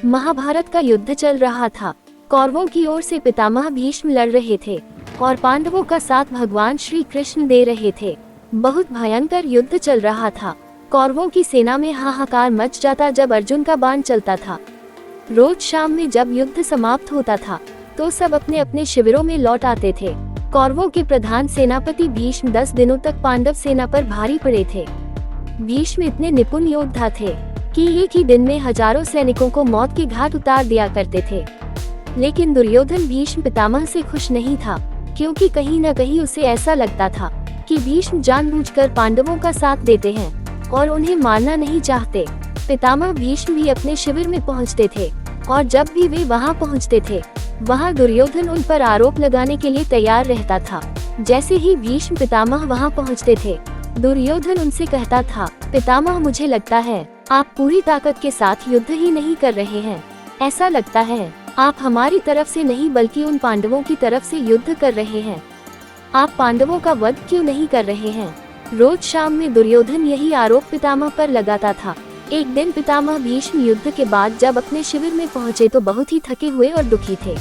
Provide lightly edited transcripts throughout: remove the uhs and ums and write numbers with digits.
महाभारत का युद्ध चल रहा था। कौरवों की ओर से पितामह भीष्म लड़ रहे थे और पांडवों का साथ भगवान श्री कृष्ण दे रहे थे। बहुत भयंकर युद्ध चल रहा था। कौरवों की सेना में हाहाकार मच जाता जब अर्जुन का बाण चलता था। रोज शाम में जब युद्ध समाप्त होता था तो सब अपने अपने शिविरों में लौट आते थे। कौरवों के प्रधान सेनापति भीष्म 10 दिनों तक पांडव सेना पर भारी पड़े थे। भीष्म इतने निपुण योद्धा थे कि एक ही दिन में हजारों सैनिकों को मौत के घाट उतार दिया करते थे। लेकिन दुर्योधन भीष्म पितामह से खुश नहीं था, क्योंकि कहीं न कहीं उसे ऐसा लगता था कि भीष्म जानबूझकर पांडवों का साथ देते हैं और उन्हें मारना नहीं चाहते। पितामह भीष्म भी अपने शिविर में पहुंचते थे और जब भी वे वहां पहुंचते थे, वहां दुर्योधन उन पर आरोप लगाने के लिए तैयार रहता था। जैसे ही भीष्म पितामह वहां पहुंचते थे, दुर्योधन उनसे कहता था, पितामह मुझे लगता है आप पूरी ताकत के साथ युद्ध ही नहीं कर रहे हैं। ऐसा लगता है आप हमारी तरफ से नहीं बल्कि उन पांडवों की तरफ से युद्ध कर रहे हैं। आप पांडवों का वध क्यों नहीं कर रहे हैं? रोज शाम में दुर्योधन यही आरोप पितामह पर लगाता था। एक दिन पितामह भीष्म युद्ध के बाद जब अपने शिविर में पहुंचे तो बहुत ही थके हुए और दुखी थे।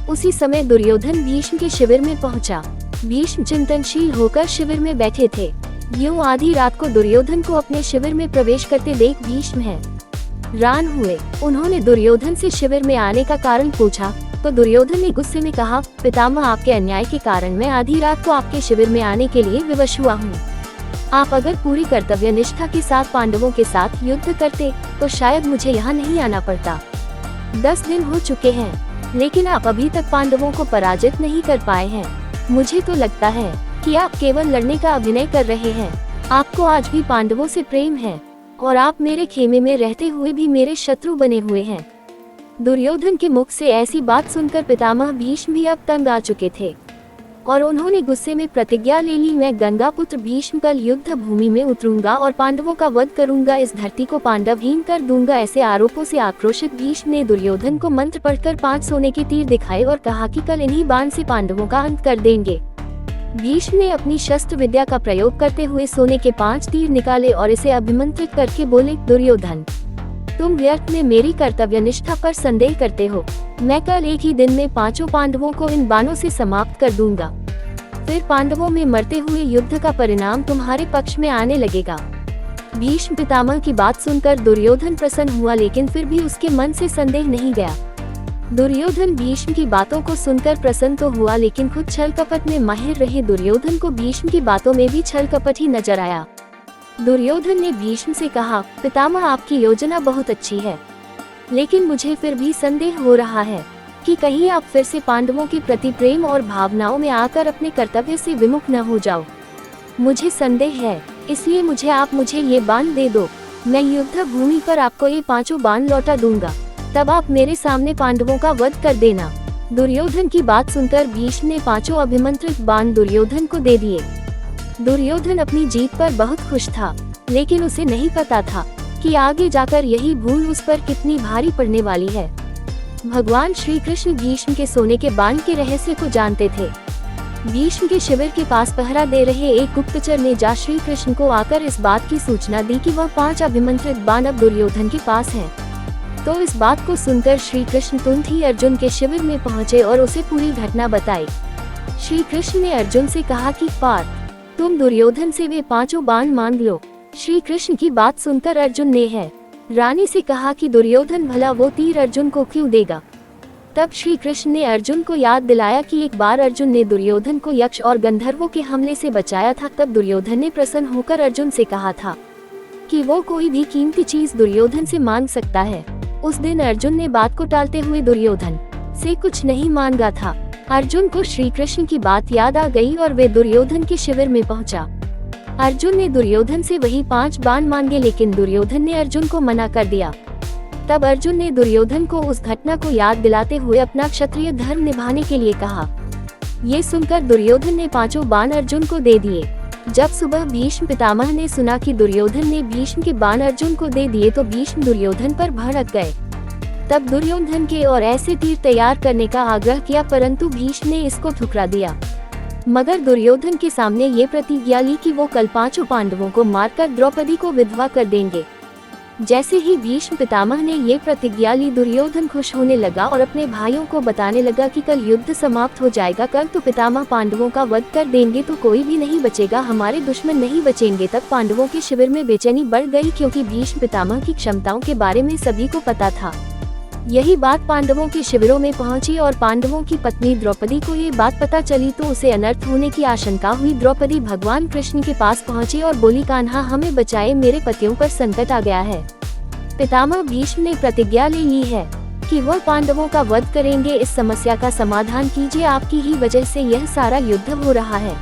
उसी समय दुर्योधन भीष्म के शिविर में पहुंचा। भीष्म चिंतनशील होकर शिविर में बैठे थे। यूं आधी रात को दुर्योधन को अपने शिविर में प्रवेश करते देख भीष्म हैरान हुए। उन्होंने दुर्योधन से शिविर में आने का कारण पूछा तो दुर्योधन ने गुस्से में कहा, पितामह आपके अन्याय के कारण मैं आधी रात को आपके शिविर में आने के लिए विवश हुआ हूँ। आप अगर पूरी कर्तव्य निष्ठा के साथ पांडवों के साथ युद्ध करते तो शायद मुझे यहाँ नहीं आना पड़ता। 10 दिन हो चुके हैं, लेकिन आप अभी तक पांडवों को पराजित नहीं कर पाए हैं। मुझे तो लगता है कि आप केवल लड़ने का अभिनय कर रहे हैं। आपको आज भी पांडवों से प्रेम है और आप मेरे खेमे में रहते हुए भी मेरे शत्रु बने हुए हैं। दुर्योधन के मुख से ऐसी बात सुनकर पितामह भीष्म भी अब तंग आ चुके थे और उन्होंने गुस्से में प्रतिज्ञा ले ली, मैं गंगा पुत्र भीष्म कल युद्ध भूमि में उतरूंगा और पांडवों का वध करूंगा, इस धरती को पांडवहीन कर दूंगा। ऐसे आरोपों से आक्रोशित भीष्म ने दुर्योधन को मंत्र पढ़कर 5 सोने के तीर दिखाए और कहा कि कल इन्हीं बाण से पांडवों का अंत कर देंगे। भीष्म ने अपनी शस्त्र विद्या का प्रयोग करते हुए सोने के 5 तीर निकाले और इसे अभिमंत्रित करके बोले, दुर्योधन तुम व्यर्थ में मेरी कर्तव्य निष्ठा पर संदेह करते हो। मैं कल एक ही दिन में 5 पांडवों को इन बाणों से समाप्त कर दूंगा। फिर पांडवों में मरते हुए युद्ध का परिणाम तुम्हारे पक्ष में आने लगेगा। भीष्म पितामह की बात सुनकर दुर्योधन प्रसन्न हुआ, लेकिन फिर भी उसके मन से संदेह नहीं गया। दुर्योधन भीष्म की बातों को सुनकर प्रसन्न तो हुआ, लेकिन खुद छल कपट में माहिर रहे दुर्योधन को भीष्म की बातों में भी छल कपट ही नजर आया। दुर्योधन ने भीष्म से कहा, पितामह आपकी योजना बहुत अच्छी है, लेकिन मुझे फिर भी संदेह हो रहा है कि कहीं आप फिर से पांडवों के प्रति प्रेम और भावनाओं में आकर अपने कर्तव्य से विमुख न हो जाओ। मुझे संदेह है, इसलिए मुझे ये बाण दे दो। मैं युद्ध भूमि पर आपको ये 5 बाण लौटा दूंगा, तब आप मेरे सामने पांडवों का वध कर देना। दुर्योधन की बात सुनकर भीष्म ने 5 अभिमंत्रित बाण दुर्योधन को दे दिए। दुर्योधन अपनी जीत पर बहुत खुश था, लेकिन उसे नहीं पता था कि आगे जाकर यही भूल उस पर कितनी भारी पड़ने वाली है। भगवान श्री कृष्ण भीष्म के सोने के बाण के रहस्य को जानते थे। भीष्म के शिविर के पास पहरा दे रहे एक गुप्तचर ने जा श्री कृष्ण को आकर इस बात की सूचना दी कि वह 5 अभिमंत्रित बाण अब दुर्योधन के पास हैं। तो इस बात को सुनकर श्री कृष्ण तुरंत ही अर्जुन के शिविर में पहुंचे और उसे पूरी घटना बताई। श्री कृष्ण ने अर्जुन से कहा कि पार्थ, तुम दुर्योधन से वे 5 बाण मांग लो। श्री कृष्ण की बात सुनकर अर्जुन ने रानी से कहा कि दुर्योधन भला वो तीर अर्जुन को क्यों देगा। तब श्री कृष्ण ने अर्जुन को याद दिलाया कि एक बार अर्जुन ने दुर्योधन को यक्ष और गंधर्वों के हमले से बचाया था। तब दुर्योधन ने प्रसन्न होकर अर्जुन से कहा था कि वो कोई भी कीमती चीज दुर्योधन से मांग सकता है। उस दिन अर्जुन ने बात को टालते हुए दुर्योधन से कुछ नहीं मांगा था। अर्जुन को श्री कृष्ण की बात याद आ गई और वे दुर्योधन के शिविर में पहुंचा। अर्जुन ने दुर्योधन से वही 5 बाण मांगे, लेकिन दुर्योधन ने अर्जुन को मना कर दिया। तब अर्जुन ने दुर्योधन को उस घटना को याद दिलाते हुए अपना क्षत्रिय धर्म निभाने के लिए कहा। ये सुनकर दुर्योधन ने 5 बाण अर्जुन को दे दिए। जब सुबह भीष्म पितामह ने सुना कि दुर्योधन ने भीष्म के बाण अर्जुन को दे दिए तो भीष्म दुर्योधन पर भड़क गए। तब दुर्योधन के और ऐसे तीर तैयार करने का आग्रह किया, परंतु भीष्म ने इसको ठुकरा दिया। मगर दुर्योधन के सामने ये प्रतिज्ञा ली कि वो कल 5 पांडवों को मारकर द्रौपदी को विधवा कर देंगे। जैसे ही भीष्म पितामह ने ये प्रतिज्ञा ली, दुर्योधन खुश होने लगा और अपने भाइयों को बताने लगा कि कल युद्ध समाप्त हो जाएगा, कल तो पितामह पांडवों का वध कर देंगे तो कोई भी नहीं बचेगा, हमारे दुश्मन नहीं बचेंगे। तब पांडवों के शिविर में बेचैनी बढ़ गई, क्योंकि भीष्म पितामह की क्षमताओं के बारे में सभी को पता था। यही बात पांडवों के शिविरों में पहुंची और पांडवों की पत्नी द्रौपदी को ये बात पता चली तो उसे अनर्थ होने की आशंका हुई। द्रौपदी भगवान कृष्ण के पास पहुंची और बोली, कान्हा हमें बचाए, मेरे पतियों पर संकट आ गया है। पितामह भीष्म ने प्रतिज्ञा ले ली है कि वह पांडवों का वध करेंगे, इस समस्या का समाधान कीजिए, आपकी ही वजह से यह सारा युद्ध हो रहा है।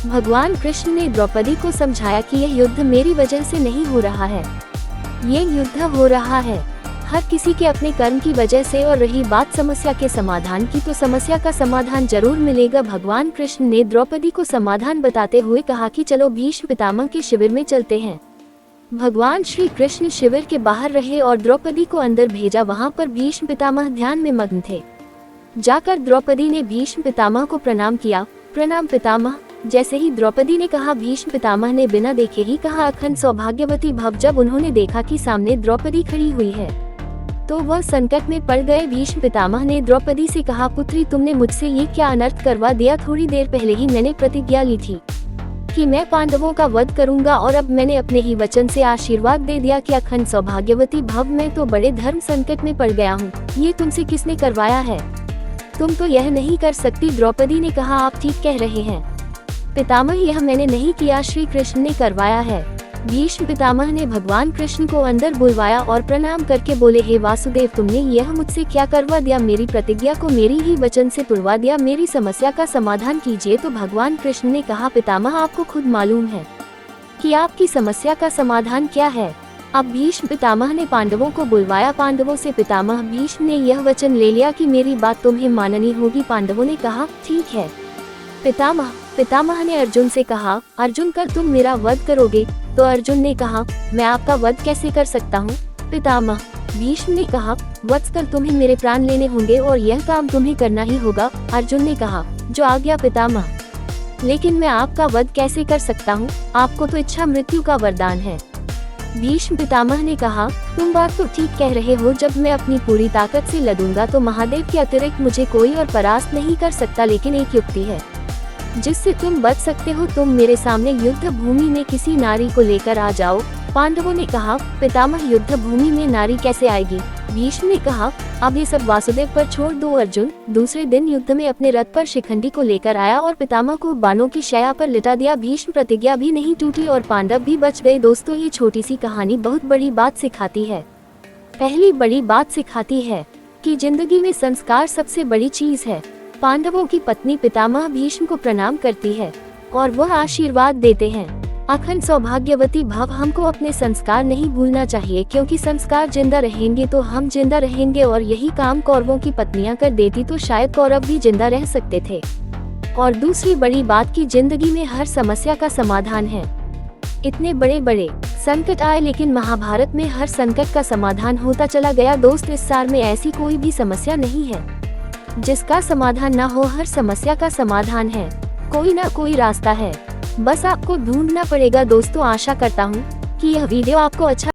भगवान कृष्ण ने द्रौपदी को समझाया कि यह युद्ध मेरी वजह से नहीं हो रहा है, ये युद्ध हो रहा है हर किसी के अपने कर्म की वजह से। और रही बात समस्या के समाधान की, तो समस्या का समाधान जरूर मिलेगा। भगवान कृष्ण ने द्रौपदी को समाधान बताते हुए कहा कि चलो भीष्म पितामह के शिविर में चलते हैं। भगवान श्री कृष्ण शिविर के बाहर रहे और द्रौपदी को अंदर भेजा। वहां पर भीष्म पितामह ध्यान में मग्न थे। जाकर द्रौपदी ने भीष्म पितामह को प्रणाम किया। प्रणाम पितामह। जैसे ही द्रौपदी ने कहा, भीष्म पितामह ने बिना देखे ही कहा, अखंड सौभाग्यवती भव। जब उन्होंने देखा कि सामने द्रौपदी खड़ी हुई है तो वह संकट में पड़ गए। भीष्म पितामह ने द्रौपदी से कहा, पुत्री तुमने मुझसे ये क्या अनर्थ करवा दिया, थोड़ी देर पहले ही मैंने प्रतिज्ञा ली थी कि मैं पांडवों का वध करूंगा और अब मैंने अपने ही वचन से आशीर्वाद दे दिया कि अखंड सौभाग्यवती भव। मैं तो बड़े धर्म संकट में पड़ गया हूँ, ये तुमसे किसने करवाया है, तुम तो यह नहीं कर सकती। द्रौपदी ने कहा, आप ठीक कह रहे हैं पितामह, यह मैंने नहीं किया, श्री कृष्ण ने करवाया है। भीष्म पितामह ने भगवान कृष्ण को अंदर बुलवाया और प्रणाम करके बोले, हे वासुदेव, तुमने यह मुझसे क्या करवा दिया, मेरी प्रतिज्ञा को मेरी ही वचन से तुड़वा दिया, मेरी समस्या का समाधान कीजिए। तो भगवान कृष्ण ने कहा, पितामह आपको खुद मालूम है कि आपकी समस्या का समाधान क्या है। अब भीष्म पितामह ने पांडवों को बुलवाया। पांडवों से पितामह भीष्म ने यह वचन ले लिया कि मेरी बात तुम्हें माननी होगी। पांडवों ने कहा, ठीक है पितामह। पितामह ने अर्जुन से कहा, अर्जुन कल तुम मेरा वध करोगे। तो अर्जुन ने कहा, मैं आपका वध कैसे कर सकता हूँ पितामह। भीष्म ने कहा, वत्सल तुम्हें मेरे प्राण लेने होंगे और यह काम तुम्हें करना ही होगा। अर्जुन ने कहा, जो आज्ञा पितामह, लेकिन मैं आपका वध कैसे कर सकता हूँ, आपको तो इच्छा मृत्यु का वरदान है। भीष्म पितामह ने कहा, तुम बात तो ठीक कह रहे हो, जब मैं अपनी पूरी ताकत से लड़ूंगा तो महादेव के अतिरिक्त मुझे कोई और परास्त नहीं कर सकता, लेकिन एक युक्ति है जिससे तुम बच सकते हो, तुम मेरे सामने युद्ध भूमि में किसी नारी को लेकर आ जाओ। पांडवों ने कहा, पितामह युद्ध भूमि में नारी कैसे आएगी। भीष्म ने कहा, अब ये सब वासुदेव पर छोड़ दो। अर्जुन दूसरे दिन युद्ध में अपने रथ पर शिखंडी को लेकर आया और पितामह को बाणों की शैया पर लिटा दिया। भीष्म प्रतिज्ञा भी नहीं टूटी और पांडव भी बच गए। दोस्तों, ये छोटी सी कहानी बहुत बड़ी बात सिखाती है। पहली बड़ी बात सिखाती है कि जिंदगी में संस्कार सबसे बड़ी चीज है। पांडवों की पत्नी पितामह भीष्म को प्रणाम करती है और वह आशीर्वाद देते हैं, अखंड सौभाग्यवती भव। हमको अपने संस्कार नहीं भूलना चाहिए, क्योंकि संस्कार जिंदा रहेंगे तो हम जिंदा रहेंगे। और यही काम कौरवों की पत्नियां कर देती तो शायद कौरव भी जिंदा रह सकते थे। और दूसरी बड़ी बात की जिंदगी में हर समस्या का समाधान है। इतने बड़े बड़े संकट आए, लेकिन महाभारत में हर संकट का समाधान होता चला गया। दोस्त, इस सार में ऐसी कोई भी समस्या नहीं है जिसका समाधान ना हो। हर समस्या का समाधान है, कोई ना कोई रास्ता है, बस आपको ढूंढना पड़ेगा। दोस्तों, आशा करता हूँ कि यह वीडियो आपको अच्छा